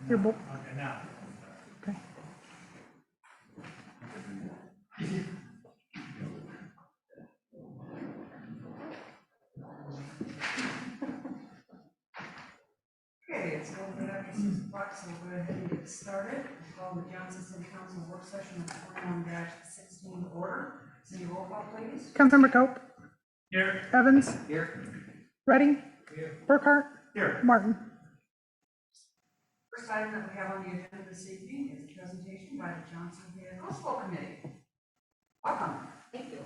Your book. Okay, now. Okay. Okay, it's a little bit after 6 o'clock, so we'll go ahead and get started. Call the Johnston City Council work session of 41-16 order. City roll call, please. Councilmember Cope, Here. Evans, Here. Redding, Here. Burkhart, Here. Martin. First item that we have on the agenda this evening is a presentation by the Johnston Coastal Committee. Welcome. Thank you.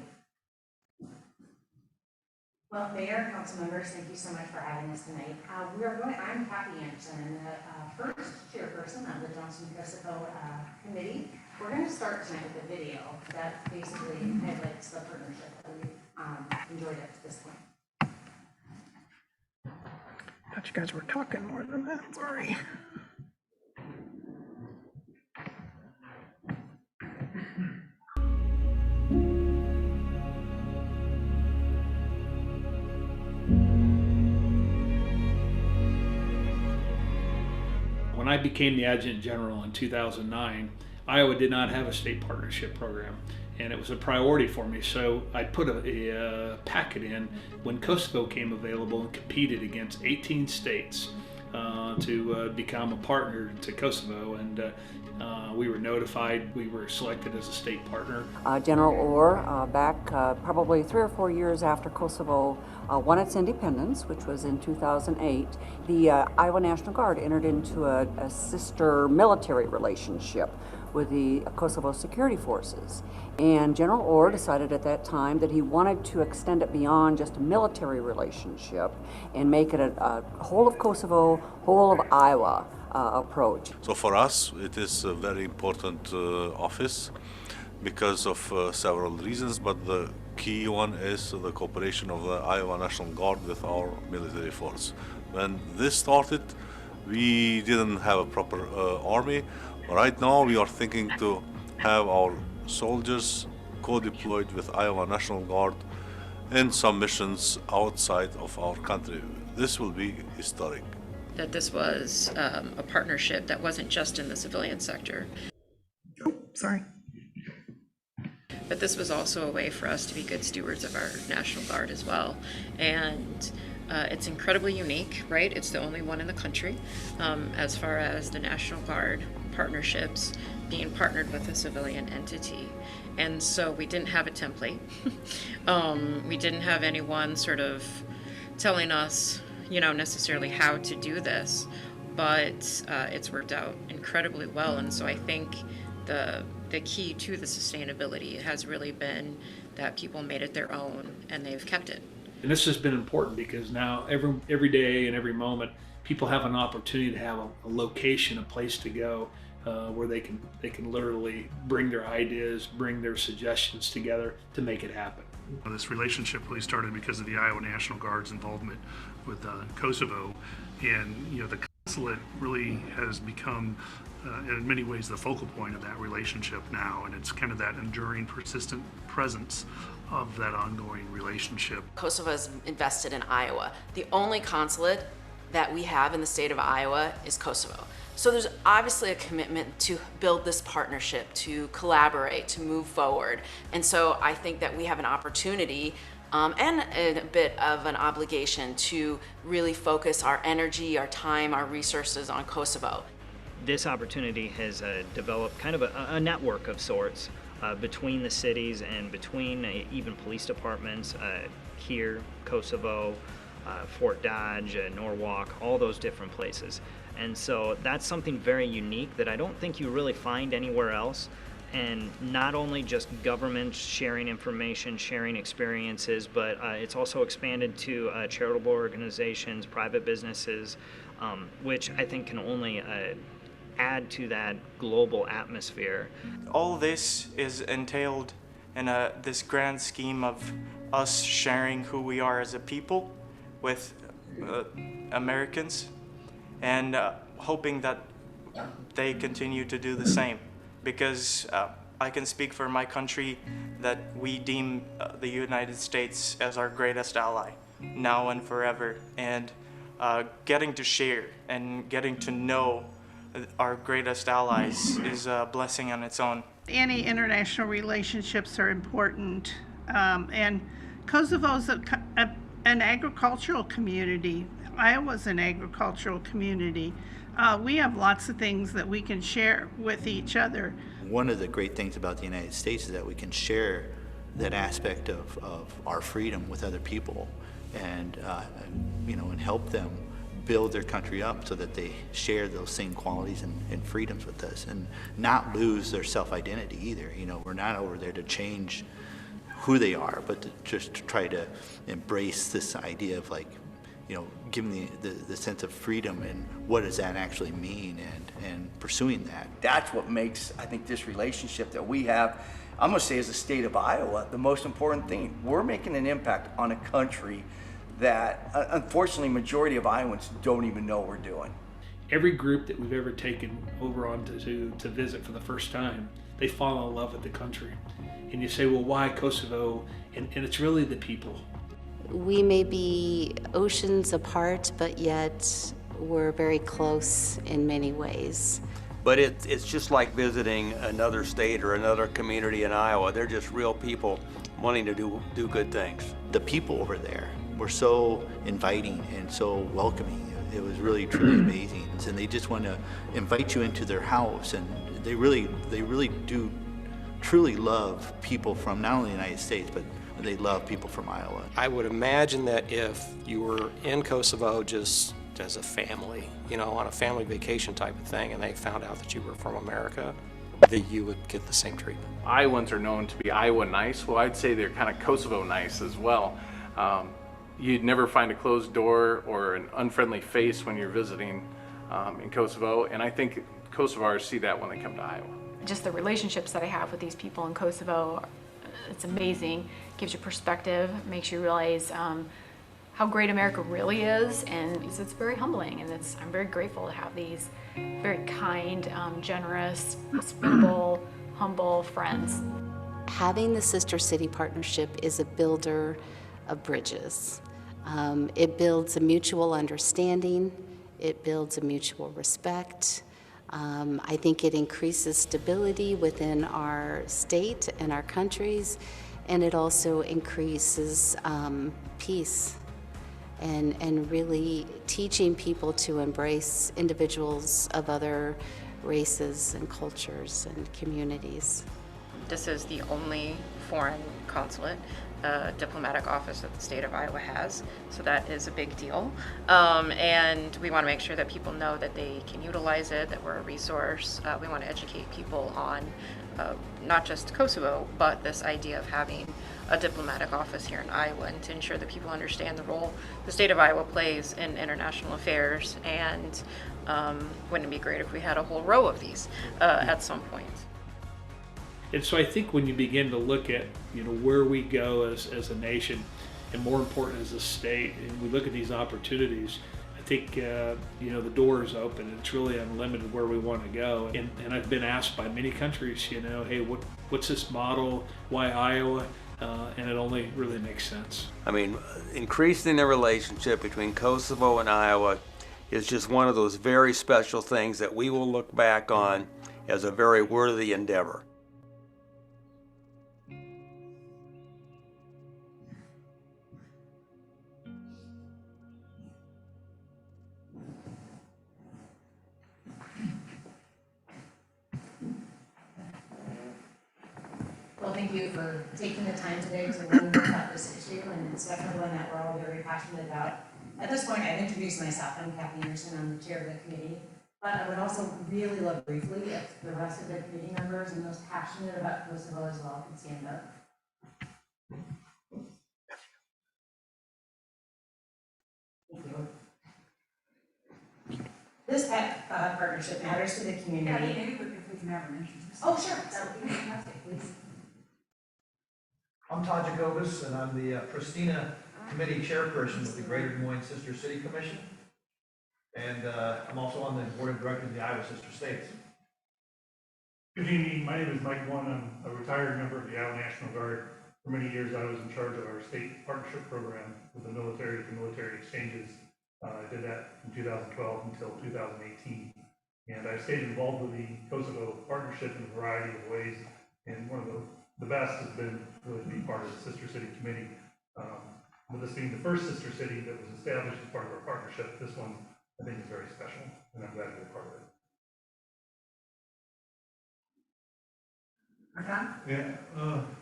Well, Mayor, council members, thank you so much for having us tonight. I'm Kathy Anderson, the first chairperson of the Johnston Kosovo Committee. We're going to start tonight with a video that basically highlights the partnership that we've enjoyed up to this point. Thought you guys were talking more than that, sorry. When I became the Adjutant General in 2009, Iowa did not have a state partnership program, and it was a priority for me. So I put a packet in when Kosovo came available and competed against 18 states to become a partner to Kosovo, and we were notified we were selected as a state partner. General Orr, back probably 3 or 4 years after Kosovo won its independence, which was in 2008, the Iowa National Guard entered into a sister military relationship with the Kosovo security forces. And General Orr decided at that time that he wanted to extend it beyond just a military relationship and make it a whole of Kosovo, whole of Iowa approach. So for us, it is a very important office because of several reasons, but the key one is the cooperation of the Iowa National Guard with our military force. When this started, we didn't have a proper army. Right now, we are thinking to have our soldiers co-deployed with Iowa National Guard in some missions outside of our country. This will be historic. That this was a partnership that wasn't just in the civilian sector. Oh, sorry. But this was also a way for us to be good stewards of our National Guard as well. And it's incredibly unique, right? It's the only one in the country as far as the National Guard partnerships being partnered with a civilian entity. And so we didn't have a template. We didn't have anyone sort of telling us, necessarily how to do this, but it's worked out incredibly well. And so I think the key to the sustainability has really been that people made it their own and they've kept it. And this has been important because now every day and every moment, people have an opportunity to have a location, a place to go where they can literally bring their ideas, bring their suggestions together to make it happen. This relationship really started because of the Iowa National Guard's involvement with Kosovo, and the consulate really has become in many ways the focal point of that relationship now, and it's kind of that enduring, persistent presence of that ongoing relationship. Kosovo is invested in Iowa. The only consulate that we have in the state of Iowa is Kosovo. So there's obviously a commitment to build this partnership, to collaborate, to move forward. And so I think that we have an opportunity and a bit of an obligation to really focus our energy, our time, our resources on Kosovo. This opportunity has developed kind of a network of sorts between the cities and between even police departments here, Kosovo, Fort Dodge, Norwalk, all those different places. And so that's something very unique that I don't think you really find anywhere else. And not only just governments sharing information, sharing experiences, but it's also expanded to charitable organizations, private businesses, which I think can only add to that global atmosphere. All this is entailed in this grand scheme of us sharing who we are as a people with Americans, and hoping that they continue to do the same. Because I can speak for my country that we deem the United States as our greatest ally, now and forever. And getting to share and getting to know our greatest allies is a blessing on its own. Any international relationships are important, and Kosovo's an agricultural community. Iowa's an agricultural community. We have lots of things that we can share with each other. One of the great things about the United States is that we can share that aspect of our freedom with other people, and and help them build their country up so that they share those same qualities and freedoms with us, and not lose their self-identity either. We're not over there to change who they are, but to try to embrace this idea of give them the sense of freedom, and what does that actually mean, and pursuing that. That's what makes, I think, this relationship that we have, I'm going to say, as the state of Iowa, the most important thing. We're making an impact on a country that, unfortunately, majority of Iowans don't even know we're doing. Every group that we've ever taken over on to visit for the first time, they fall in love with the country. And you say, well, why Kosovo? And it's really the people. We may be oceans apart, but yet we're very close in many ways. But it's just like visiting another state or another community in Iowa. They're just real people wanting to do good things. The people over there were so inviting and so welcoming. It was really, truly amazing. And they just want to invite you into their house, and they really do truly love people from not only the United States, but they love people from Iowa. I would imagine that if you were in Kosovo just as a family, on a family vacation type of thing, and they found out that you were from America, that you would get the same treatment. Iowans are known to be Iowa nice. Well, I'd say they're kind of Kosovo nice as well. You'd never find a closed door or an unfriendly face when you're visiting in Kosovo, and I think Kosovars see that when they come to Iowa. Just the relationships that I have with these people in Kosovo, it's amazing. Gives you perspective, makes you realize how great America really is, and it's very humbling, and I'm very grateful to have these very kind, generous, hospitable, humble friends. Having the Sister City Partnership is a builder of bridges. It builds a mutual understanding, it builds a mutual respect. I think it increases stability within our state and our countries, and it also increases peace and really teaching people to embrace individuals of other races and cultures and communities. This is the only foreign consulate diplomatic office that the state of Iowa has, so that is a big deal. And we want to make sure that people know that they can utilize it, that we're a resource. We want to educate people on not just Kosovo, but this idea of having a diplomatic office here in Iowa, and to ensure that people understand the role the state of Iowa plays in international affairs. And wouldn't it be great if we had a whole row of these at some point? And so I think when you begin to look at where we go as a nation, and more important as a state, and we look at these opportunities, I think the door is open. It's really unlimited where we want to go. And I've been asked by many countries, hey, what's this model? Why Iowa? And it only really makes sense. I mean, increasing the relationship between Kosovo and Iowa is just one of those very special things that we will look back on as a very worthy endeavor. Well, thank you for taking the time today to learn more about this issue, and it's definitely one that we're all very passionate about. At this point, I've introduced myself. I'm Kathy Anderson. I'm the chair of the committee. But I would also really love briefly if the rest of the committee members and those passionate about Kosovo as well can stand up. Thank you. This partnership matters to the community. Yeah, maybe if we can have an introduction. Oh, sure. That would be fantastic, please. I'm Todd Jacobus, and I'm the Pristina Committee Chairperson with the Greater Des Moines Sister City Commission. And I'm also on the Board of Directors of the Iowa Sister States. Good evening. My name is Mike One. I'm a retired member of the Iowa National Guard. For many years, I was in charge of our state partnership program with the military to military exchanges. I did that from 2012 until 2018. And I've stayed involved with the Kosovo partnership in a variety of ways. And one of the best has been really to be part of the Sister City Committee. With this being the first sister city that was established as part of our partnership, this one I think is very special, and I'm glad to be a part of it. Yeah,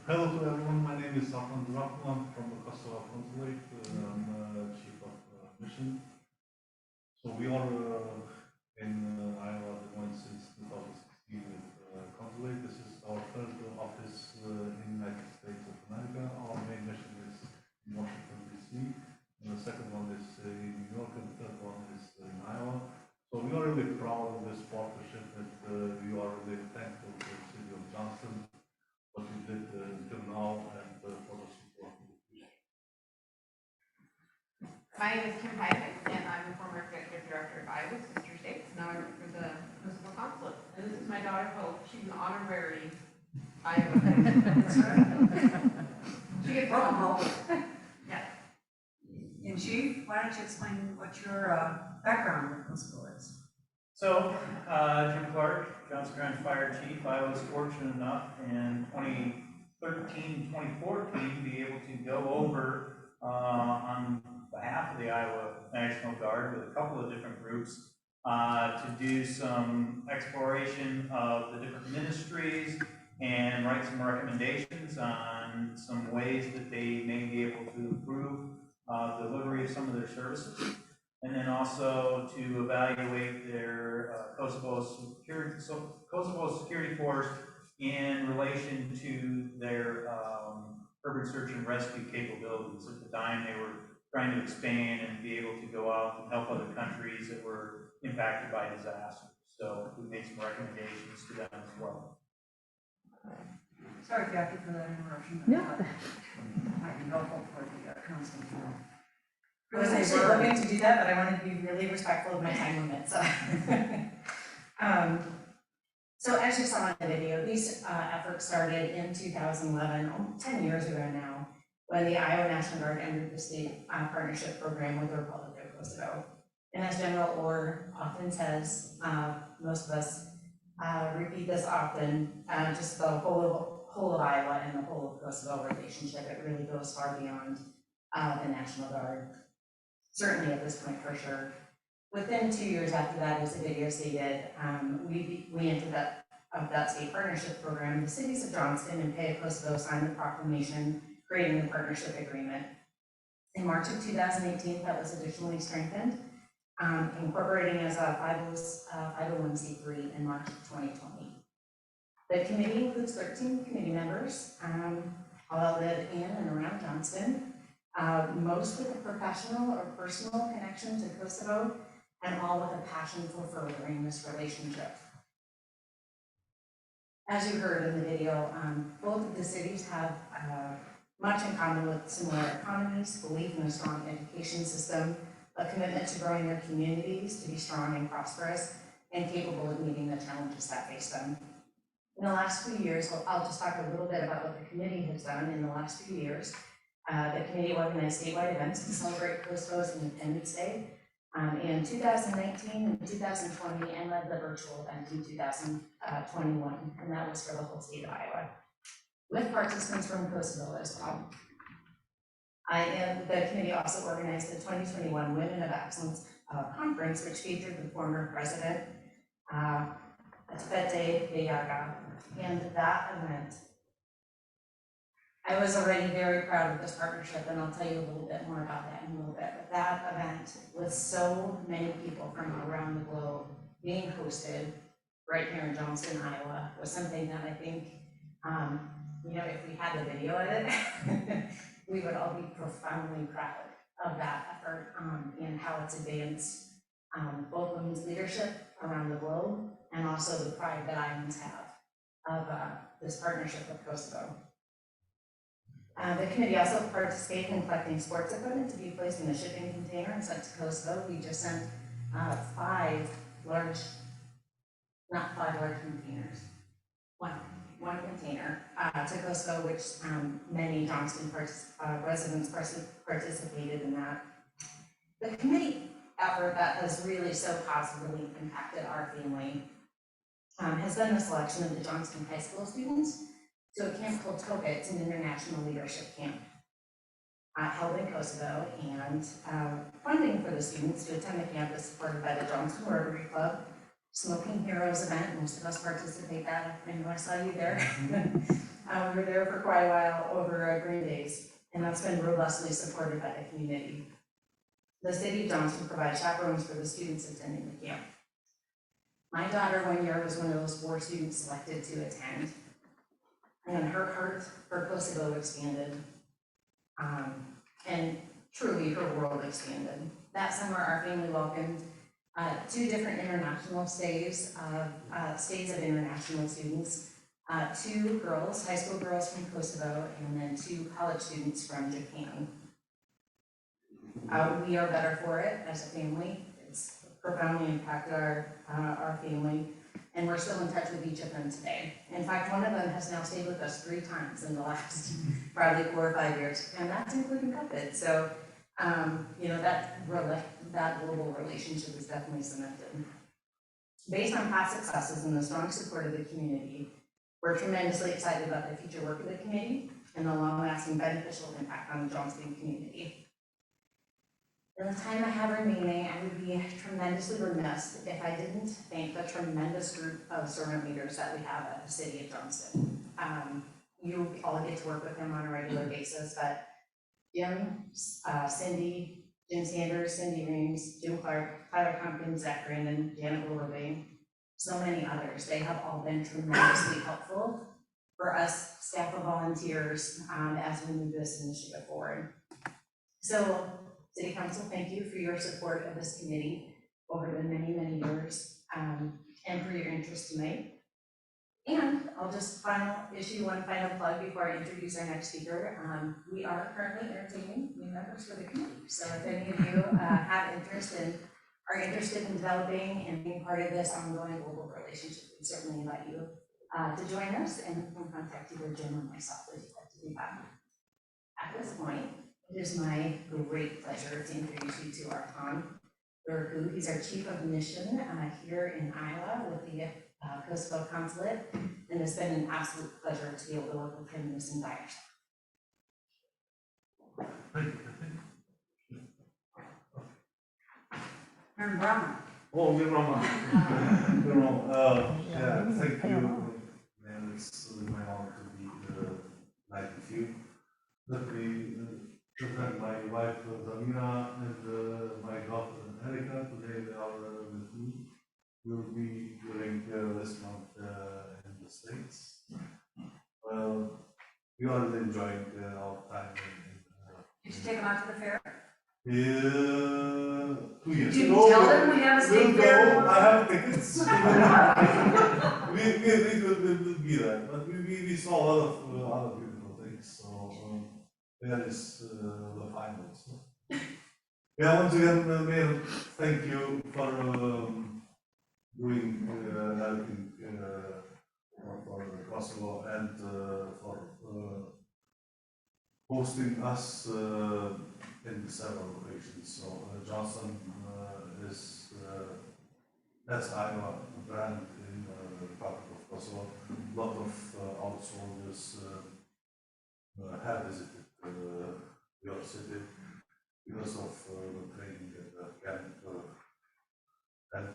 hello to everyone. My name is Safran Duraklu. I'm from the Kosovo Consulate. I'm Chief of Mission. So we are in Iowa, Des Moines since 2016 with Consulate. This is our first office in the United States of America. Our main mission is in Washington, D.C. And the second one is in New York, and the third one is in Iowa. So we are really proud of this partnership, and we are really thankful to the city of Johnston, what we did until now, and for the support. My name is Kim Hyman, and I'm the former executive director of Iowa Sister States. Now I work for the Kosovo Consulate. And this is my daughter, Hope. She's an honorary Iowa. She gets Welcome, Hope. Yeah. And Chief, why don't you explain what your background with Kosovo is? So, Jim Clark, Johnston Ranch Fire Chief. I was fortunate enough in 2013, 2014 to be able to go over on behalf of the Iowa National Guard with a couple of different groups to do some exploration of the different ministries and write some recommendations on some ways that they may be able to improve delivery of some of their services. And then also to evaluate their Kosovo security force in relation to their urban search and rescue capabilities. At the time, they were trying to expand and be able to go out and help other countries that were impacted by disasters. So we made some recommendations to them as well. Sorry, Jackie, for that interruption. No. Might be helpful for the council to know. I was actually looking to do that, but I wanted to be really respectful of my time limit, so. So as you saw in the video, these efforts started in 2011, 10 years ago now, when the Iowa National Guard entered the state partnership program with the Republic of Kosovo. And as General Orr often says, most of us repeat this often, just the whole of Iowa and the whole of Kosovo relationship, it really goes far beyond the National Guard. Certainly at this point, for sure. Within 2 years after that, as the video stated, we entered that state partnership program. The cities of Johnston and Paya Kosovo signed the proclamation creating the partnership agreement. In March of 2018, that was additionally strengthened, incorporating as a 501c3 in March of 2020. The committee includes 13 committee members, all that live in and around Johnston. Most with a professional or personal connection to Kosovo, and all with a passion for furthering this relationship. As you heard in the video, both of the cities have much in common with similar economies, belief in a strong education system, a commitment to growing their communities to be strong and prosperous, and capable of meeting the challenges that face them. In the last few years, I'll just talk a little bit about what the committee has done in the last few years. The committee organized statewide events to celebrate Kosovo's Independence Day in 2019 and 2020, and led the virtual event in 2021, and that was for the whole state of Iowa, with participants from Kosovo as well. The committee also organized the 2021 Women of Excellence Conference, which featured the former president, Tefete Beyaga, and that event, I was already very proud of this partnership, and I'll tell you a little bit more about that in a little bit. But that event, with so many people from around the globe being hosted right here in Johnston, Iowa, was something that I think, if we had the video of it, we would all be profoundly proud of that effort and how it's advanced both women's leadership around the globe and also the pride that Iowans have of this partnership with Kosovo. The committee also participated in collecting sports equipment to be placed in a shipping container and sent to Kosovo. We just sent not five large containers, one container to Kosovo, which many Johnston residents participated in that. The committee effort that has really so positively impacted our family has been the selection of the Johnston High School students to a camp called TOCA. It's an international leadership camp held in Kosovo, and funding for the students to attend the camp is supported by the Johnston Rotary Club, Smoking Heroes event. Most of us participate that. I know I saw you there. We were there for quite a while over Green Days, and that's been robustly supported by the community. The city of Johnston provides chaperones for the students attending the camp. My daughter 1 year was one of those 4 students selected to attend, and her heart for Kosovo expanded. And truly her world expanded. That summer, our family welcomed 2 different international stays of international students, 2 girls, high school girls from Kosovo, and then 2 college students from Japan. We are better for it as a family. It's profoundly impacted our family, and we're still in touch with each of them today. In fact, one of them has now stayed with us 3 times in the last probably 4 or 5 years, and that's including COVID. So, you know, that global relationship is definitely cemented. Based on past successes and the strong support of the community, we're tremendously excited about the future work of the committee and the long-lasting beneficial impact on the Johnston community. In the time I have remaining, I would be tremendously remiss if I didn't thank the tremendous group of servant leaders that we have at the city of Johnston. You all get to work with them on a regular basis, but Jim, Cindy, Jim Sanders, Cindy Reams, Jim Clark, Tyler Compton, Zach Brandon, Janet Willoughby, so many others. They have all been tremendously helpful for us, staff of volunteers, as we move this initiative forward. So, City Council, thank you for your support of this committee over the many, many years, and for your interest tonight. And I'll just issue one final plug before I introduce our next speaker. We are currently entertaining new members for the committee. So if any of you have interest and are interested in developing and being part of this ongoing global relationship, we certainly invite you to join us, and we can contact either Jim or myself if you'd like to do that. At this point, it is my great pleasure to introduce you to our Tom Durku. He's our Chief of Mission here in Iowa with the Kosovo Consulate, and it's been an absolute pleasure to be able to work with him in this environment. Aaron Brown. Oh, you're wrong. You're wrong. Yeah, thank you. And it's really my honor to be tonight with you. Let me present my wife Damira and my daughter Erika. Today they are with me. We'll be during this month in the States. We are really enjoying our time. Did you take them out to the fair? 2 years Did you ago. tell them we have a state we'll fair? go, I have tickets. we will be there, but we saw a lot of other beautiful things. So there is the finals. Yeah, once again, Mayor, thank you for doing everything for Kosovo and for hosting us in several locations. So Johnston is that's Iowa brand in the Republic of Kosovo. A lot of our soldiers have visited your city because of the training at the camp, and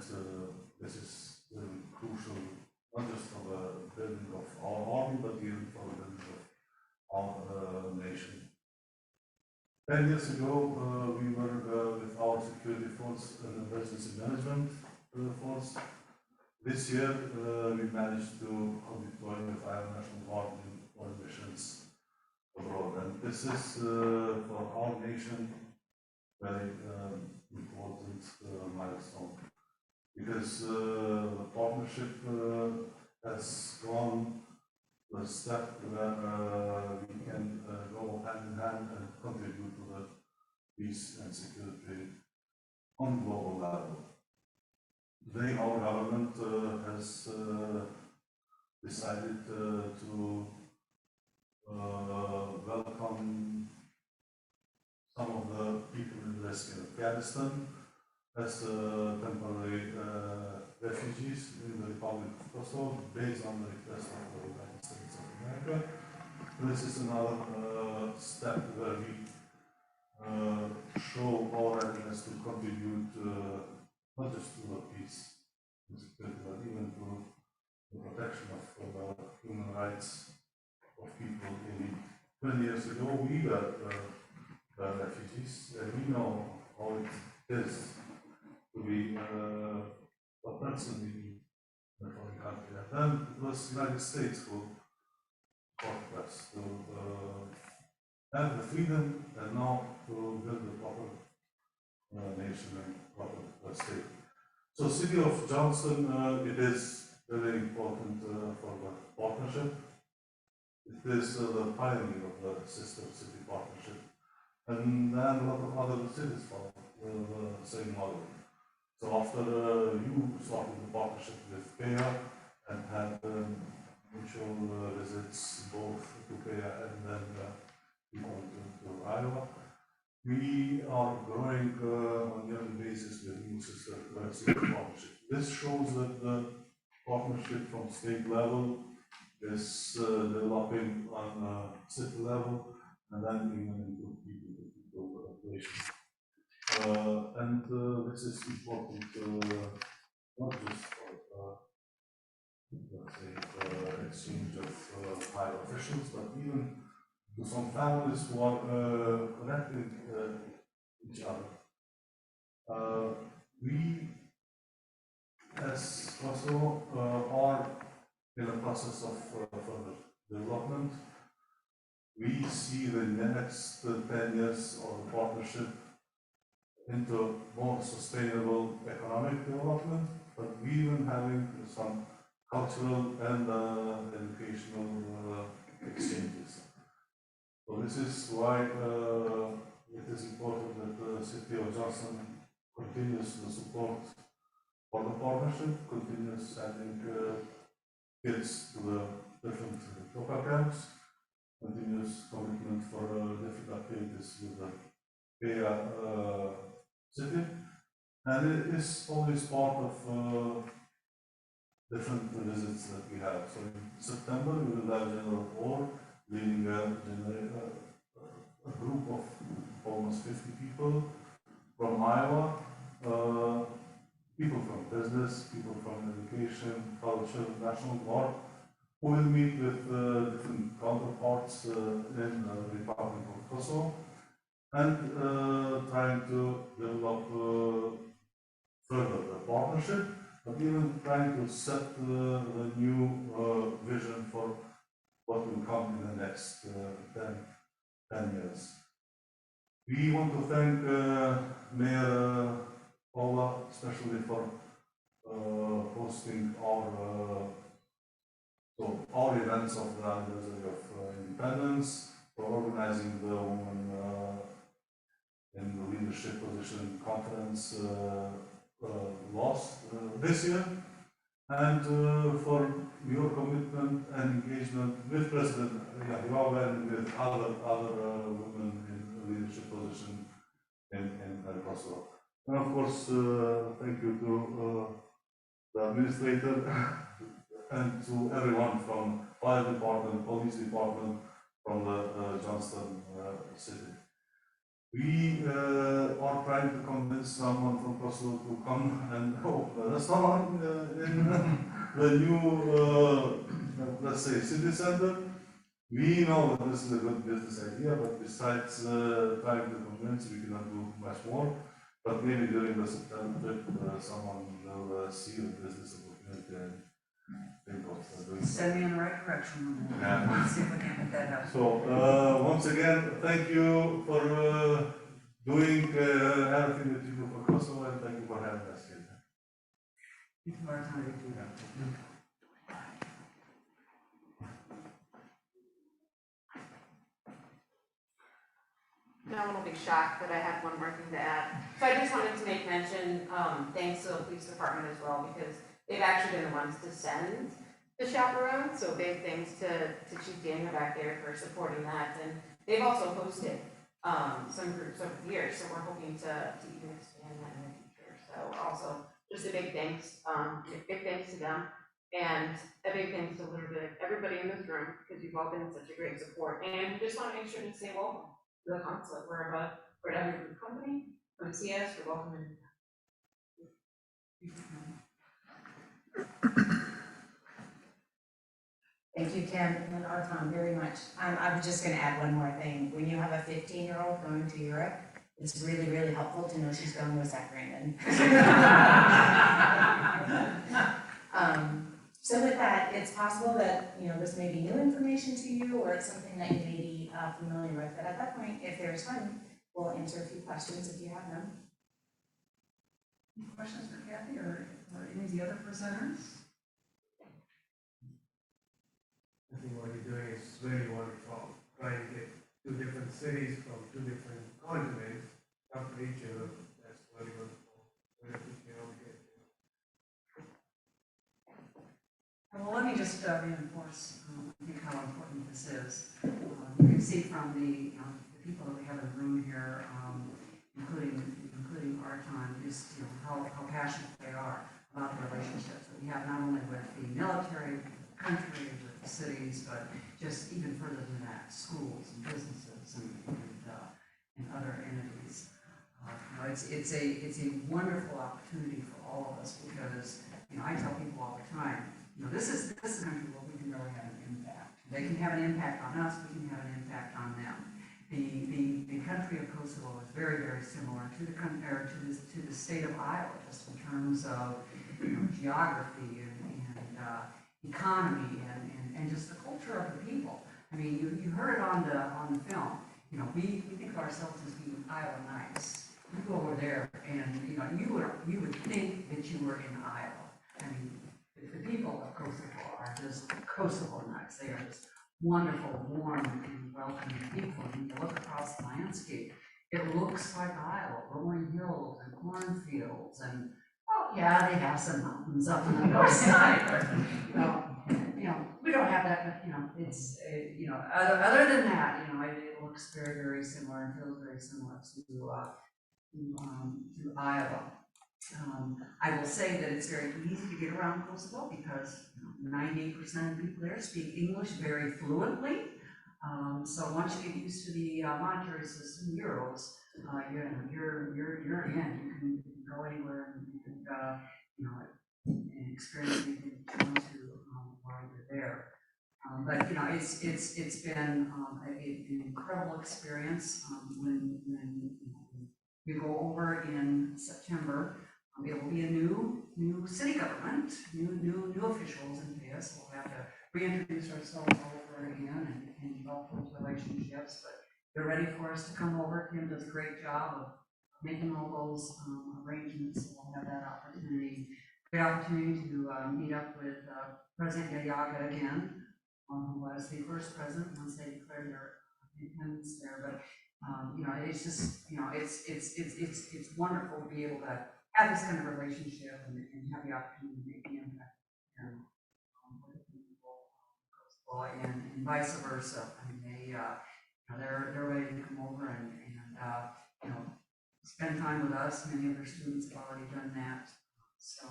this is really crucial, not just for the building of our army, but even for the building of our nation. 10 years ago, we were with our security force and emergency management force. This year, we managed to deploy with our National Guard in foreign missions abroad. And this is for our nation very important milestone, because the partnership has gone to a step where we can go hand in hand and contribute to the peace and security on global level. Today, our government has decided to welcome some of the people in risk in Afghanistan. as temporary refugees in the Republic of Kosovo based on the request of the United States of America. This is another step where we show our readiness to contribute not just to the peace, but even to the protection of human rights of people in need. 20 years ago, we were refugees, and we know how it is to be a person in a foreign country. And then it was the United States who taught us to have the freedom and now to build a proper nation and proper state. So city of Johnston, it is very important for the partnership. It is the pioneer of the sister city partnership. And then a lot of other cities follow the same model. So after you started the partnership with PEA and had mutual visits both to PEA and then people to Iowa, we are growing on a yearly basis with new sister partnership. This shows that the partnership from state level is developing on city level and then even into people relations. And this is important not just for let's say exchange of high officials, but even to some families who are connecting each other. We, as Kosovo, are in a process of further development. We see the next 10 years of the partnership into more sustainable economic development, but we even having some cultural and educational exchanges. So this is why it is important that the city of Johnston continues the support for the partnership, continues sending kids to the different local camps, continuous commitment for different activities with the PEA city, and it is always part of different visits that we have. So in September we will have General Orr leading a group of almost 50 people from Iowa, people from business, people from education, culture, national guard, who will meet with different counterparts in the Republic of Kosovo and trying to develop further the partnership, but even trying to set the new vision for what will come in the next 10 years. We want to thank Mayor Paula, especially for hosting our events of the anniversary of independence, for organizing the Women in the Leadership Position Conference this year, and for your commitment and engagement with President Yahuwah and with other women in leadership position in Kosovo. And of course, thank you to the administrator and to everyone from fire department, police department, from the Johnston city. We are trying to convince someone from Kosovo to come and open a restaurant in the new, let's say, city center. We know that this is a good business idea, but besides trying to convince, we cannot do much more. But maybe during the September trip, someone will see the business opportunity and think of doing Send me in the right direction. Yeah. Let's see if we can get that up. So once again, thank you for doing everything that you do for Kosovo, and thank you for having us here. Thank you, Martin. No one will be shocked that I have one more thing to add. So I just wanted to make mention, thanks to the police department as well, because they've actually been the ones to send the chaperone. So big thanks to Chief Daniel back there for supporting that. And they've also hosted some groups over the years, so we're hoping to even expand that in the future. So So also, just a big thanks to them. And a big thanks to everybody in this room, because you've all been such a great support. And we just want to make sure to say welcome to the consulate. We're a group company. Come see us, you're welcome in. Thank you, Tim and Arton, very much. I was just gonna add one more thing. When you have a 15-year-old going to Europe, it's really, really helpful to know she's going with Zach Brandon. So with that, it's possible that, this may be new information to you, or it's something that you may be familiar with, but at that point, if there's time, we'll answer a few questions if you have them. Any questions for Kathy or any of the other presenters? I think what you're doing is very wonderful, trying to get two different cities from two different continents, come to each other. That's very wonderful. Very detailed. Well, let me just reinforce, I think, how important this is. You can see from the people that we have in the room here, including Arton, just how passionate they are about the relationships that we have, not only with the military, country, with the cities, but just even further than that, schools and businesses and other entities. It's a wonderful opportunity for all of us, because I tell people all the time, this is a country where we can really have an impact. They can have an impact on us, we can have an impact on them. The country of Kosovo is very, very similar to the state of Iowa, just in terms of geography and economy and just the culture of the people. I mean, you heard it on the film. We think of ourselves as being Iowa nice. You go over there and you would think that you were in Iowa. I mean, the people of Kosovo are just Kosovo nice. They are just wonderful, warm, and welcoming people. And you look across the landscape, it looks like Iowa, rolling hills and cornfields, and oh yeah, they have some mountains up on the north side, but we don't have that. But it's other than that, it looks very, very similar and feels very similar to Iowa. I will say that it's very easy to get around Kosovo because 98% of the people there speak English very fluently. So once you get used to the monetary system, euros, you're in. You can go anywhere and and experience anything that you want to while you're there. But it's been an incredible experience. When we go over in September, it will be a new city government, new officials in place. We'll have to reintroduce ourselves all over again and develop those relationships. But they're ready for us to come over. Kim does a great job of making all those arrangements. We'll have that opportunity. Great opportunity to meet up with President Yayaga again, who was the first president once they declared their independence there. But it's just it's wonderful to be able to have this kind of relationship and have the opportunity to make the impact with the people, and vice versa. I mean, they're ready to come over and spend time with us. Many of their students have already done that. So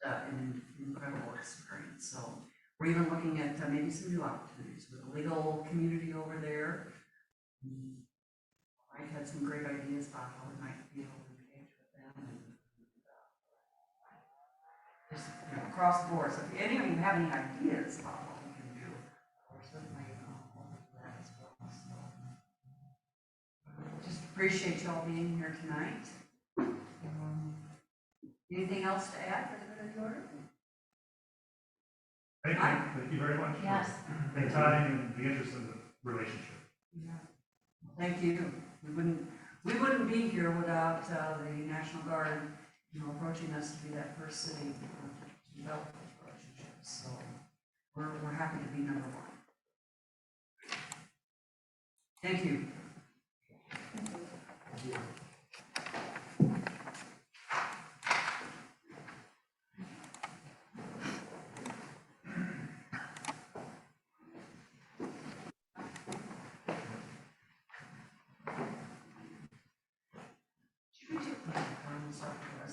an incredible experience. So we're even looking at maybe some new opportunities with the legal community over there. Mike had some great ideas about how we might be able to engage with them and just across the board. So if any of you have any ideas about what we can do, we're certainly open to that as well. So just appreciate y'all being here tonight. Anything else to add for the good of the order? Thank you very much Yes. for the time and the interest in the relationship. Yeah. Thank you. We wouldn't be here without the National Guard, approaching us to be that first city to develop those relationships. So we're happy to be number one. Thank you. Thank you.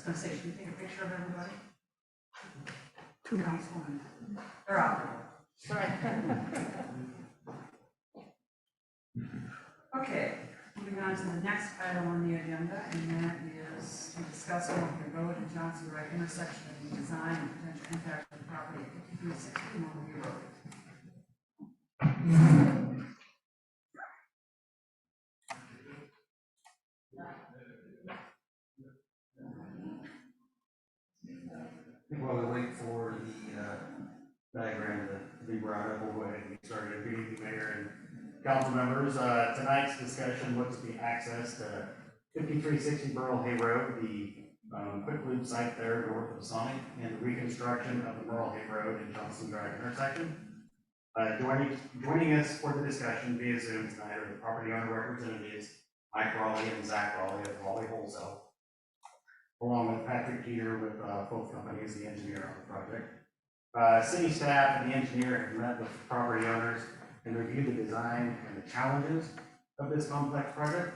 was gonna say, should we take a picture of everybody? Too long. Councilwoman, they're out there. Right. Okay, moving on to the next item on the agenda, and that is to discuss Mulberry Road and Johnston Drive intersection and the design and potential impact of the property at 5360 Mulberry Road. While we wait for the diagram to be brought up, we'll go ahead and get started. Good evening, Mayor and council members. Tonight's discussion looks at the access to 5360 Burl Hay Road, the quick loop site there north of Sonic, and the reconstruction of the Burl Hay Road and Johnston Drive intersection. Joining us for the discussion via Zoom tonight are the property owner representatives, Mike Raleigh and Zach Raleigh of Raleigh Wholesale, along with Patrick Peter with both companies, the engineer on the project. City staff and the engineer have met with the property owners and reviewed the design and the challenges of this complex project.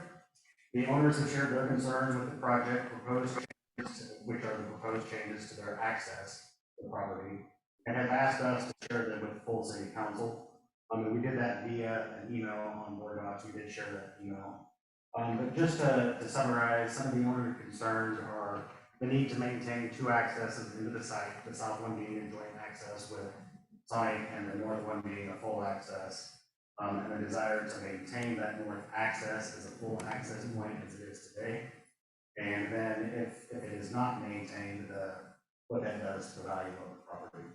The owners have shared their concerns with the project proposed changes, which are the proposed changes to their access to the property, and have asked us to share them with the full city council. We did that via an email on board docs. We did share that email. But just to summarize, some of the owner concerns are the need to maintain two accesses into the site, the south one being a joint access with Sonic and the north one being a full access, and the desire to maintain that north access as a full access point as it is today. And then if it is not maintained, what that does to the value of the property.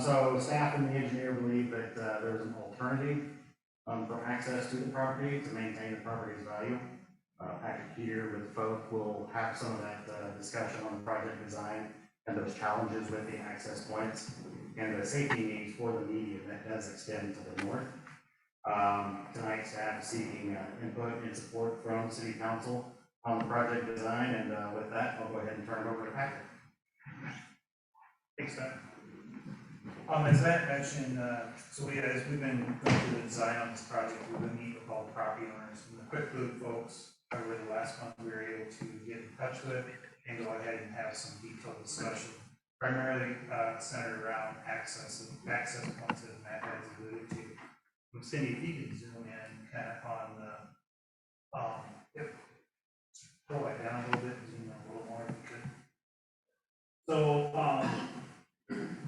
So staff and the engineer believe that there's an alternative for access to the property to maintain the property's value. Patrick Peter with folk will have some of that discussion on the project design and those challenges with the access points and the safety needs for the median that does extend to the north. Tonight, staff is seeking input and support from City Council on the project design, and with that, I'll go ahead and turn it over to Patrick. Thanks, Matt. As Matt mentioned, as we've been going through the design on this project, we've been meeting with all the property owners and the quick loop folks. Over the last month, we were able to get in touch with and go ahead and have some detailed discussion, primarily centered around access points that Matt has alluded to. Cindy, if you can zoom in kind of on the, pull that down a little bit, zoom in a little more if you could. So,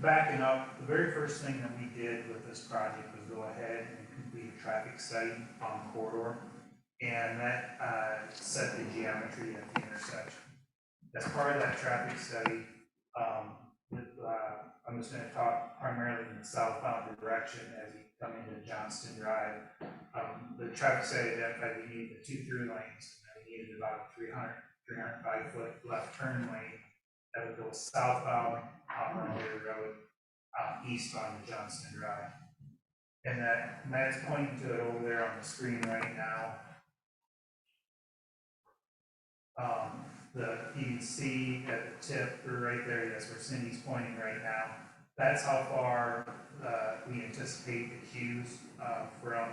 backing up, the very first thing that we did with this project was go ahead and complete a traffic study on the corridor, and that set the geometry at the intersection. As part of that traffic study, I'm just going to talk primarily in the southbound direction as you come into Johnston Drive. The traffic study identified we needed the 2 through lanes, and we needed about a 305 foot left turn lane that would go southbound on Mulberry Road, east on Johnston Drive. And Matt's pointing to it over there on the screen right now. You can see at the tip, or right there, that's where Cindy's pointing right now. That's how far we anticipate the queues from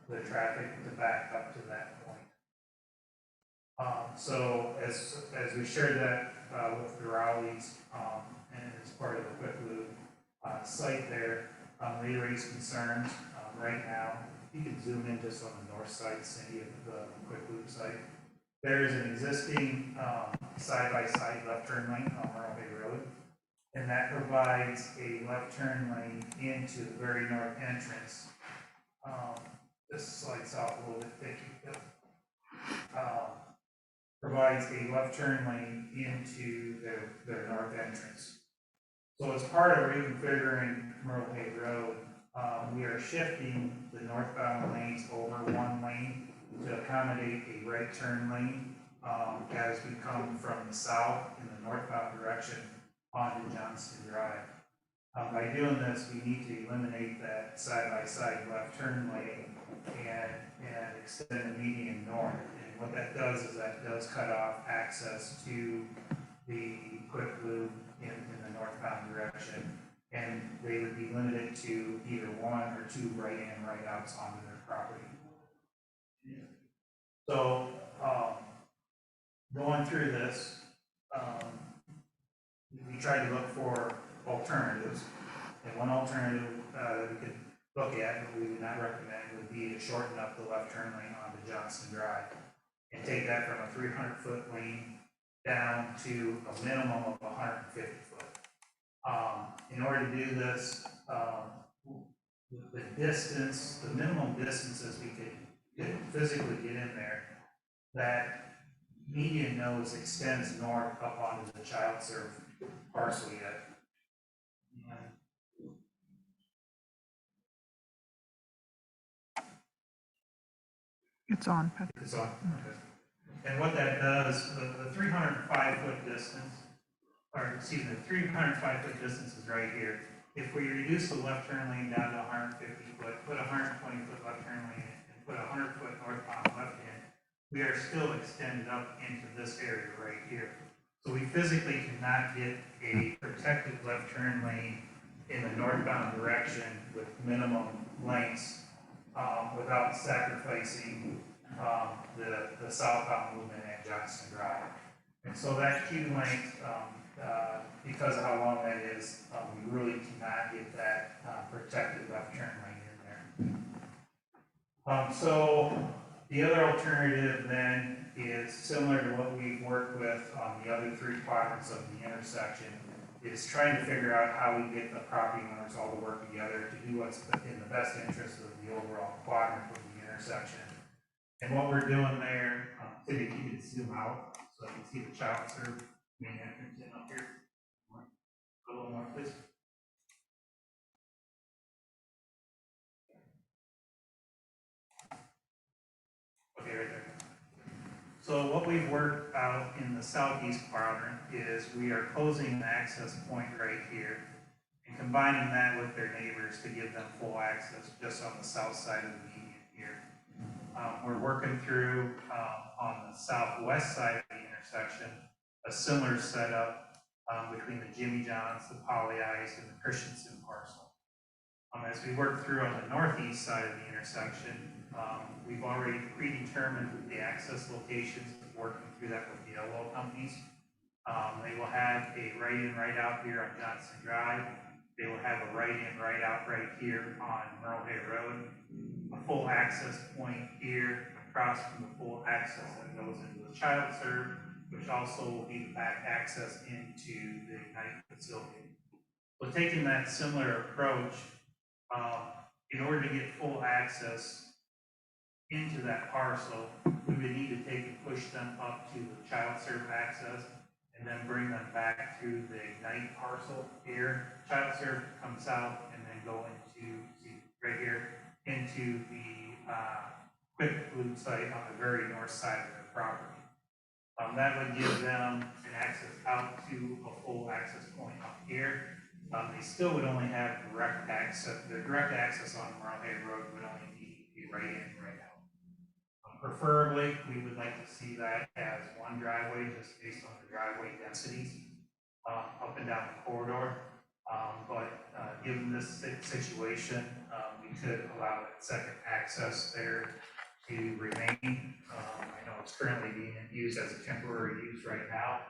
the traffic to back up to that point. So as we shared that with the Rowleys and as part of the quick loop site there, they raised concerns right now. You can zoom in just on the north side, Cindy, of the quick loop site. There is an existing side-by-side left turn lane on Merle Bay Road, and that provides a left turn lane into the very north entrance. This slides out a little bit thick. Provides a left turn lane into their north entrance. So as part of reconfiguring Merle Bay Road, we are shifting the northbound lanes over one lane to accommodate a right turn lane as we come from the south in the northbound direction onto Johnston Drive. By doing this, we need to eliminate that side-by-side left turn lane and extend the median north. And what that does is that does cut off access to the quick loop in the northbound direction, and they would be limited to either one or two right-in, right-outs onto their property. So, going through this, we tried to look for alternatives. And one alternative that we could look at, but we would not recommend, would be to shorten up the left turn lane onto Johnston Drive and take that from a 300-foot lane down to a minimum of 150 foot. In order to do this, the distance, the minimum distances we could physically get in there, that median nose extends north up onto the child serve parcel yet. It's on. It's on. Okay. And what that does, the 305-foot distance, or excuse me, the 305-foot distance is right here. If we reduce the left turn lane down to 150 foot, put a 120-foot left turn lane in, and put a 100-foot northbound left in, we are still extended up into this area right here. So we physically cannot get a protected left turn lane in the northbound direction with minimum lengths without sacrificing the southbound movement at Johnston Drive. And so that queue length, because of how long that is, we really cannot get that protected left turn lane in there. So the other alternative then is similar to what we've worked with on the other three quadrants of the intersection, is trying to figure out how we get the property owners all to work together to do what's in the best interest of the overall quadrant of the intersection. And what we're doing there, Tim, if you could zoom out so you can see the child serve main entrance in up here. A little more, please. Okay, right there. So what we've worked out in the southeast quadrant is we are closing an access point right here and combining that with their neighbors to give them full access just on the south side of the median here. We're working through on the southwest side of the intersection a similar setup between the Jimmy John's, the Poly Ice, and the Christensen parcel. As we work through on the northeast side of the intersection, we've already predetermined the access locations, working through that with the LO companies. They will have a right-in, right-out here on Johnston Drive. They will have a right-in, right-out right here on Merle Hay Road. A full access point here across from the full access that goes into the child serve, which also will be the back access into the Ignite facility. So taking that similar approach, in order to get full access into that parcel, we would need to take and push them up to the child serve access and then bring them back through the Ignite parcel here. Child serve comes out and then go into, see right here, into the quick food site on the very north side of their property. That would give them an access out to a full access point up here. They still would only have direct access. The direct access on Merle Hay Road would only be right in, right out. Preferably, we would like to see that as one driveway, just based on the driveway densities up and down the corridor. But given this situation, we could allow that second access there to remain. I know it's currently being used as a temporary use right now,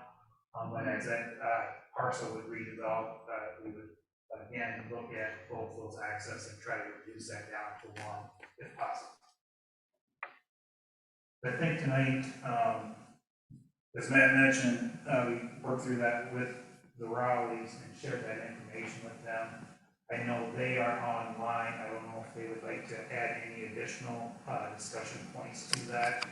but as that parcel would redevelop, we would again look at both those access and try to reduce that down to one if possible. I think tonight, as Matt mentioned, we worked through that with the Rowleys and shared that information with them. I know they are online. I don't know if they would like to add any additional discussion points to that.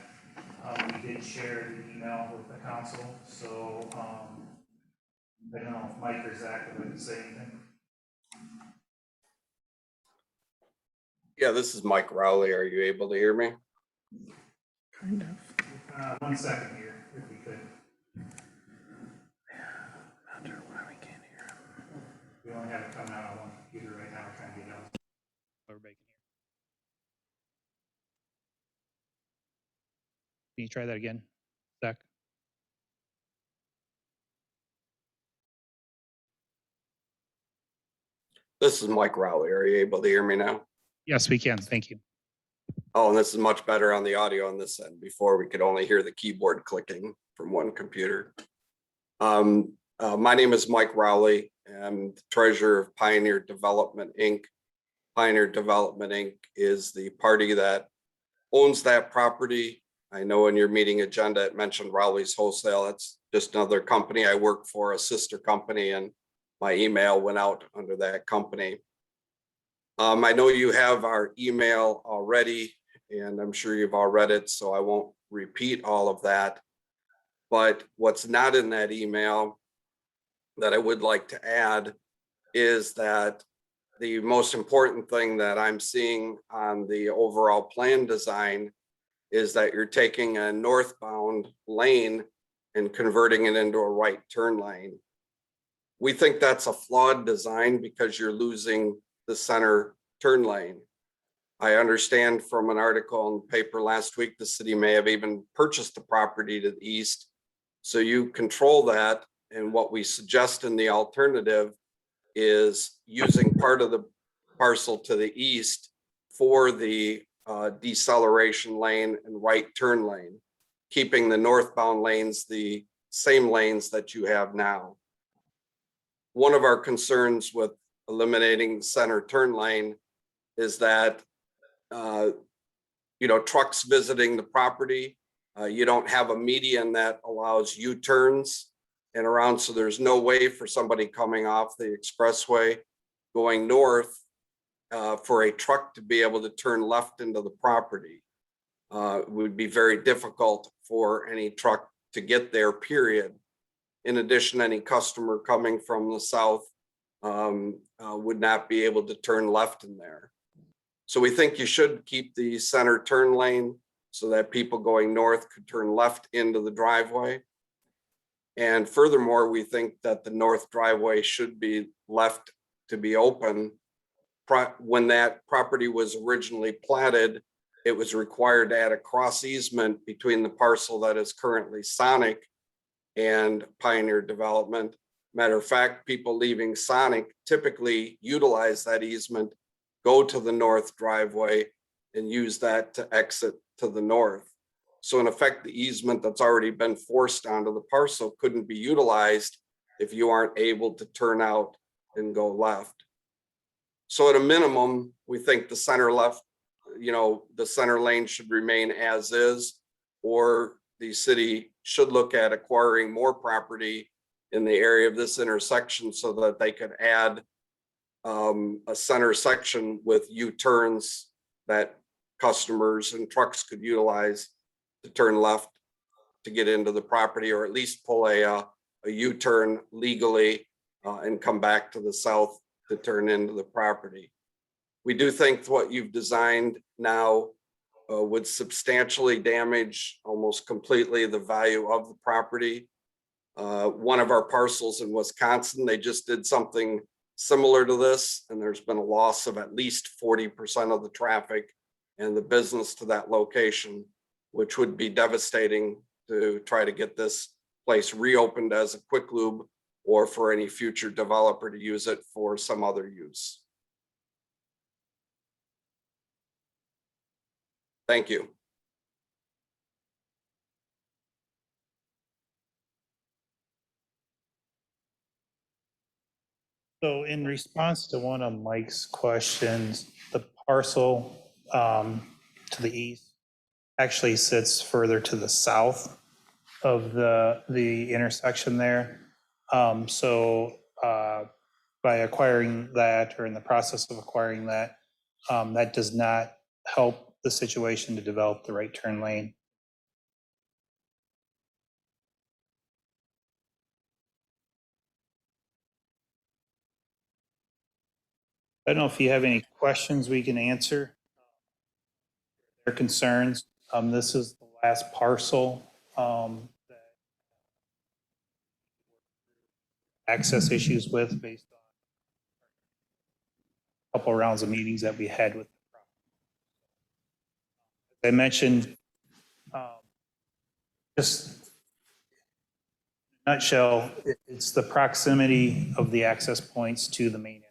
We did share the email with the council, so I don't know if Mike or Zach would like to say anything. Yeah, this is Mike Rowley. Are you able to hear me? Kind of. 1 second here, if we could. Not sure why we can't hear him. We only have it coming out on one computer right now. We're trying to get out. Everybody can hear. Can you try that again, Zach? This is Mike Rowley. Are you able to hear me now? Yes, we can. Thank you. Oh, and this is much better on the audio on this end. Before we could only hear the keyboard clicking from one computer. My name is Mike Rowley. I'm the treasurer of Pioneer Development, Inc. Pioneer Development, Inc. is the party that owns that property. I know in your meeting agenda, it mentioned Rowley's Wholesale. It's just another company I work for, a sister company, and my email went out under that company. I know you have our email already, and I'm sure you've all read it, so I won't repeat all of that. But what's not in that email that I would like to add is that the most important thing that I'm seeing on the overall plan design is that you're taking a northbound lane and converting it into a right turn lane. We think that's a flawed design because you're losing the center turn lane. I understand from an article in the paper last week, the city may have even purchased the property to the east. So you control that. And what we suggest in the alternative is using part of the parcel to the east for the deceleration lane and right turn lane, keeping the northbound lanes the same lanes that you have now. One of our concerns with eliminating the center turn lane is that trucks visiting the property, you don't have a median that allows U-turns and around, so there's no way for somebody coming off the expressway going north for a truck to be able to turn left into the property. It would be very difficult for any truck to get there, period. In addition, any customer coming from the south would not be able to turn left in there. So we think you should keep the center turn lane so that people going north could turn left into the driveway. And furthermore, we think that the north driveway should be left to be open. When that property was originally platted, it was required to add a cross easement between the parcel that is currently Sonic and Pioneer Development. Matter of fact, people leaving Sonic typically utilize that easement, go to the north driveway and use that to exit to the north. So in effect, the easement that's already been forced onto the parcel couldn't be utilized if you aren't able to turn out and go left. So at a minimum, we think the center left, the center lane should remain as is, or the city should look at acquiring more property in the area of this intersection so that they could add a center section with U-turns that customers and trucks could utilize to turn left to get into the property, or at least pull a U-turn legally and come back to the south to turn into the property. We do think what you've designed now would substantially damage almost completely the value of the property. One of our parcels in Wisconsin, they just did something similar to this, and there's been a loss of at least 40% of the traffic and the business to that location, which would be devastating to try to get this place reopened as a quick lube or for any future developer to use it for some other use. Thank you. So in response to one of Mike's questions, the parcel to the east actually sits further to the south of the intersection there. By acquiring that, or in the process of acquiring that, that does not help the situation to develop the right turn lane. I don't know if you have any questions we can answer. Their concerns. This is the last parcel that access issues with, based on a couple of rounds of meetings that we had with. As I mentioned, just in a nutshell, it's the proximity of the access points to the main.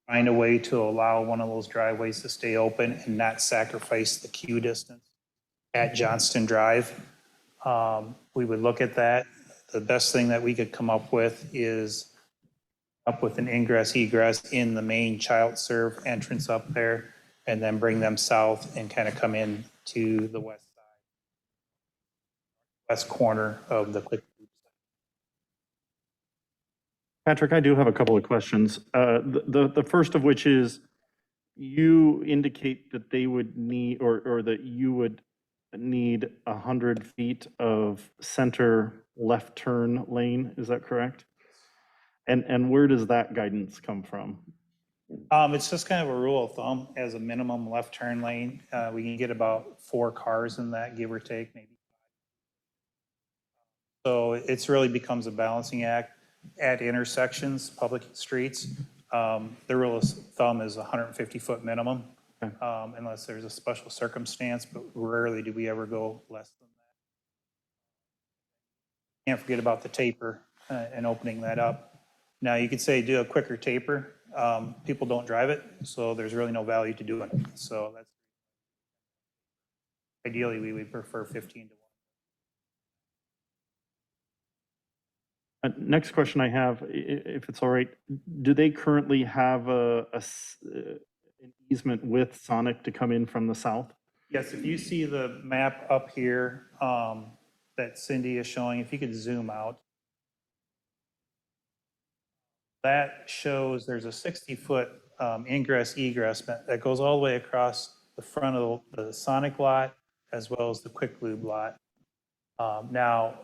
Find a way to allow one of those driveways to stay open and not sacrifice the queue distance at Johnston Drive. we would look at that. The best thing that we could come up with is up with an ingress egress in the main child serve entrance up there, and then bring them south and kind of come in to the west corner of the quick. Patrick, I do have a couple of questions. The first of which is, you indicate that they would need, or that you would need 100 feet of center left turn lane, is that correct? And where does that guidance come from? It's just kind of a rule of thumb as a minimum left turn lane. We can get about 4 cars in that, give or take, maybe. So it's really becomes a balancing act at intersections, public streets. The rule of thumb is 150-foot minimum, unless there's a special circumstance, but rarely do we ever go less than that. Can't forget about the taper and opening that up. Now, you could say do a quicker taper. People don't drive it, so there's really no value to doing it. So that's ideally we would prefer 15 to 1. Next question I have, if it's all right, do they currently have an easement with Sonic to come in from the south? Yes, if you see the map up here that Cindy is showing, if you could zoom out, that shows there's a 60-foot ingress egress that goes all the way across the front of the Sonic lot as well as the Quick Lube lot. Now,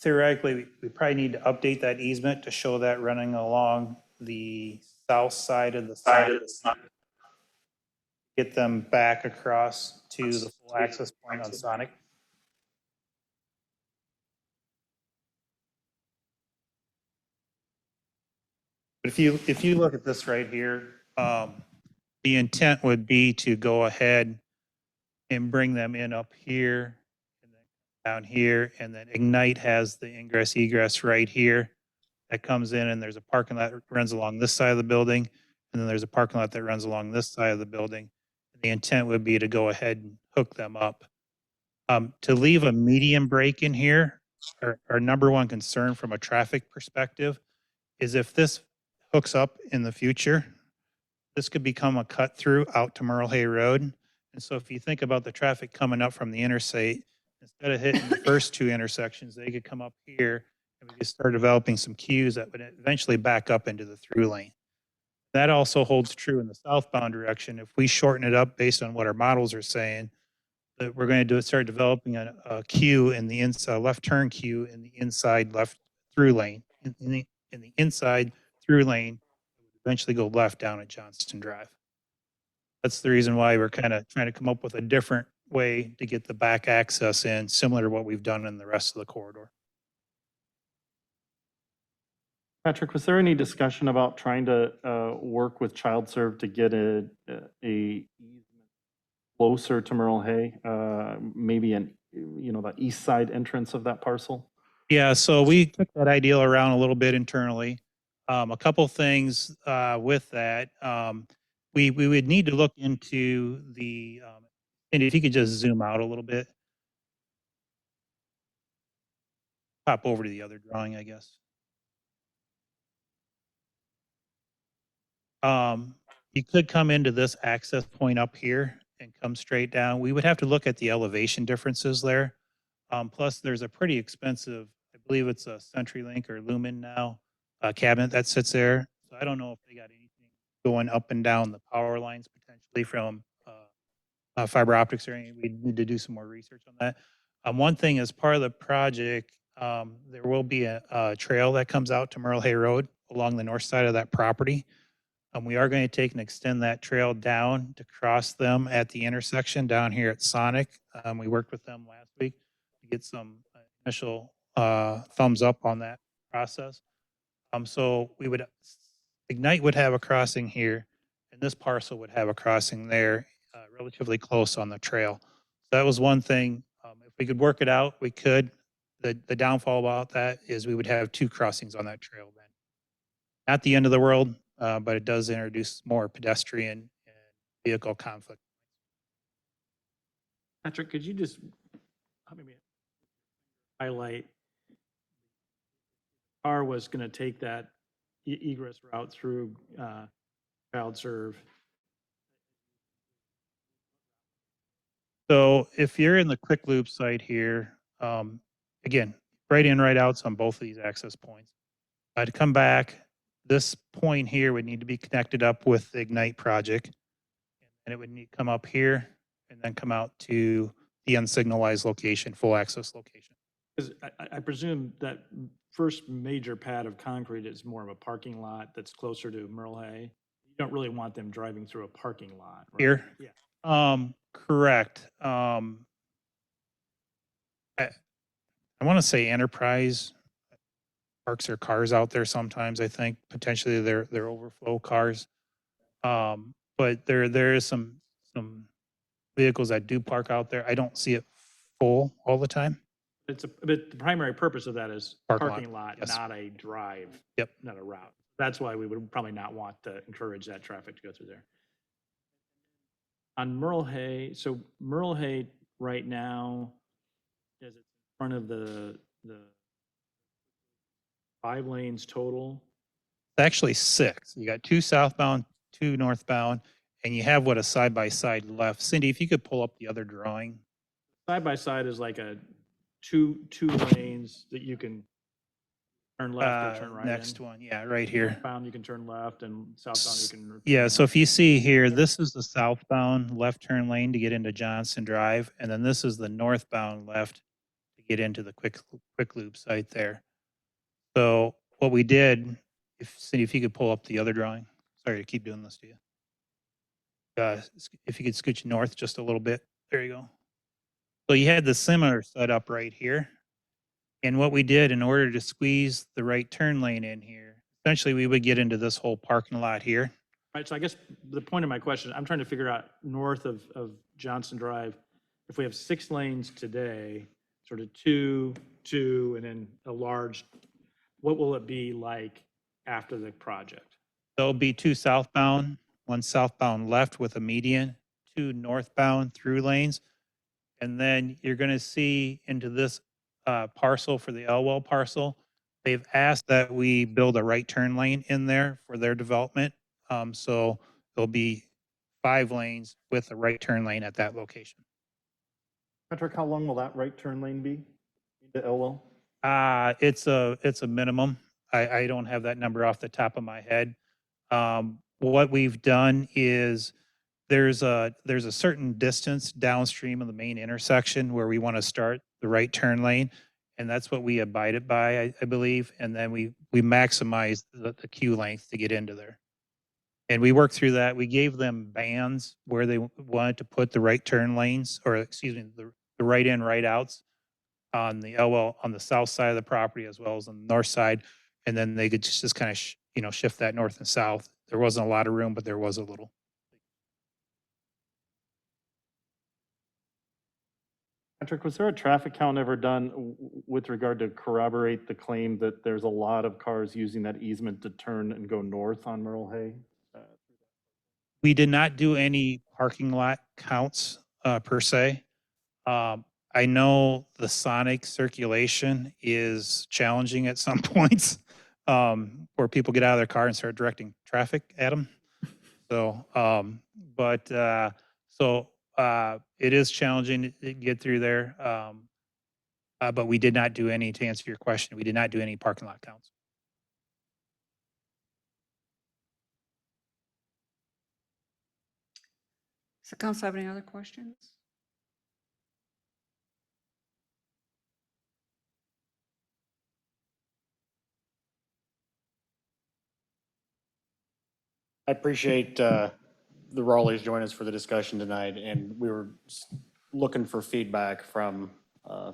theoretically, we probably need to update that easement to show that running along the south side of the Sonic. Get them back across to the full access point on Sonic. But if you look at this right here, the intent would be to go ahead and bring them in up here and then down here, and then Ignite has the ingress egress right here that comes in, and there's a parking lot that runs along this side of the building, and then there's a parking lot that runs along this side of the building. The intent would be to go ahead and hook them up. To leave a medium break in here, our number one concern from a traffic perspective is if this hooks up in the future, this could become a cut through out to Merle Hay Road. And so if you think about the traffic coming up from the interstate, instead of hitting the first 2 intersections, they could come up here and we could start developing some queues that would eventually back up into the through lane. That also holds true in the southbound direction. If we shorten it up based on what our models are saying, that we're going to start developing a queue in the inside, left turn queue in the inside left through lane. In the inside through lane, eventually go left down at Johnston Drive. That's the reason why we're kind of trying to come up with a different way to get the back access in, similar to what we've done in the rest of the corridor. Patrick, was there any discussion about trying to work with Child Serve to get a easement closer to Merle Hay, maybe the east side entrance of that parcel? Yeah, so we took that idea around a little bit internally. A couple things with that. We would need to look into the, and if you could just zoom out a little bit. Pop over to the other drawing, I guess. You could come into this access point up here and come straight down. We would have to look at the elevation differences there. Plus, there's a pretty expensive, I believe it's a CenturyLink or Lumen now, cabinet that sits there. So I don't know if they got anything going up and down the power lines potentially from fiber optics or anything. We need to do some more research on that. One thing as part of the project, there will be a trail that comes out to Merle Hay Road along the north side of that property. We are going to take and extend that trail down to cross them at the intersection down here at Sonic. We worked with them last week to get some initial thumbs up on that process. So we would, Ignite would have a crossing here, and this parcel would have a crossing there, relatively close on the trail. So that was one thing. If we could work it out, we could. The downfall about that is we would have 2 crossings on that trail then. Not the end of the world, but it does introduce more pedestrian and vehicle conflict. Patrick, could you just highlight car was going to take that egress route through child serve. So if you're in the quick loop site here, again, right in, right outs on both of these access points. To come back, this point here would need to be connected up with the Ignite project. And it would need to come up here and then come out to the unsignalized location, full access location. Because I presume that first major pad of concrete is more of a parking lot that's closer to Merle Hay. You don't really want them driving through a parking lot, right? Here? Yeah. Correct. I want to say Enterprise parks their cars out there sometimes, I think, potentially their overflow cars. But there is some vehicles that do park out there. I don't see it full all the time. But the primary purpose of that is parking lot, yes. not a drive. Yep. Not a route. That's why we would probably not want to encourage that traffic to go through there. On Merle Hay, so Merle Hay right now is in front of the 5 lanes total. It's actually 6. You got 2 southbound, 2 northbound, and you have what a side-by-side left. Cindy, if you could pull up the other drawing. Side by side is like a two lanes that you can turn left or turn right. Next one, yeah, right here. Northbound you can turn left, and southbound you can. Yeah, so if you see here, this is the southbound left turn lane to get into Johnston Drive, and then this is the northbound left to get into the quick loop site there. So what we did, Cindy, if you could pull up the other drawing. Sorry to keep doing this to you. If you could scooch north just a little bit. There you go. So you had the similar setup right here. And what we did in order to squeeze the right turn lane in here, essentially we would get into this whole parking lot here. Right, so I guess the point of my question, I'm trying to figure out north of Johnston Drive, if we have 6 lanes today, sort of two, and then a large, what will it be like after the project? There'll be 2 southbound, 1 southbound left with a median, 2 northbound through lanes. And then you're going to see into this parcel for the Elwell parcel, they've asked that we build a right turn lane in there for their development. So there'll be 5 lanes with a right turn lane at that location. Patrick, how long will that right turn lane be into Elwell? It's a minimum. I don't have that number off the top of my head. What we've done is there's a certain distance downstream of the main intersection where we want to start the right turn lane, and that's what we abided by, I believe. And then we maximize the queue length to get into there. And we worked through that. We gave them bands where they wanted to put the right turn lanes, or excuse me, the right in, right outs on the Elwell on the south side of the property as well as on the north side, and then they could just kind of shift that north and south. There wasn't a lot of room, but there was a little. Patrick, was there a traffic count ever done with regard to corroborate the claim that there's a lot of cars using that easement to turn and go north on Merle Hay? We did not do any parking lot counts per se. I know the sonic circulation is challenging at some points where people get out of their car and start directing traffic at them. So, it is challenging to get through there. But we did not do any, to answer your question, we did not do any parking lot counts. Does the council have any other questions? I appreciate the Raleighs joining us for the discussion tonight, and we were looking for feedback from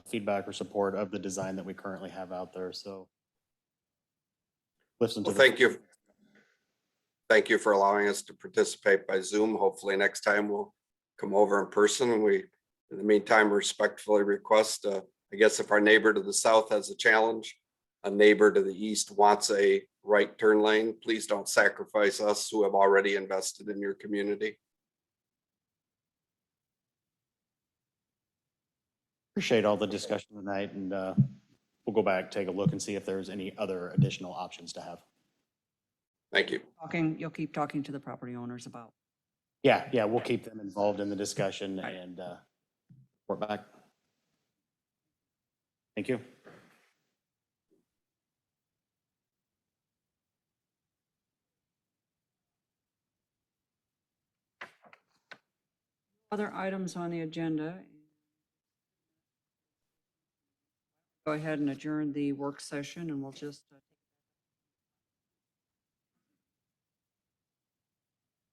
feedback or support of the design that we currently have out there. So listen to. Well, thank you. Thank you for allowing us to participate by Zoom. Hopefully next time we'll come over in person. And we, in the meantime, respectfully request, I guess if our neighbor to the south has a challenge, a neighbor to the east wants a right turn lane, please don't sacrifice us who have already invested in your community. Appreciate all the discussion tonight, and we'll go back, take a look, and see if there's any other additional options to have. Thank you. You'll keep talking to the property owners about. Yeah, we'll keep them involved in the discussion and report back. Thank you. Other items on the agenda. Go ahead and adjourn the work session, and we'll just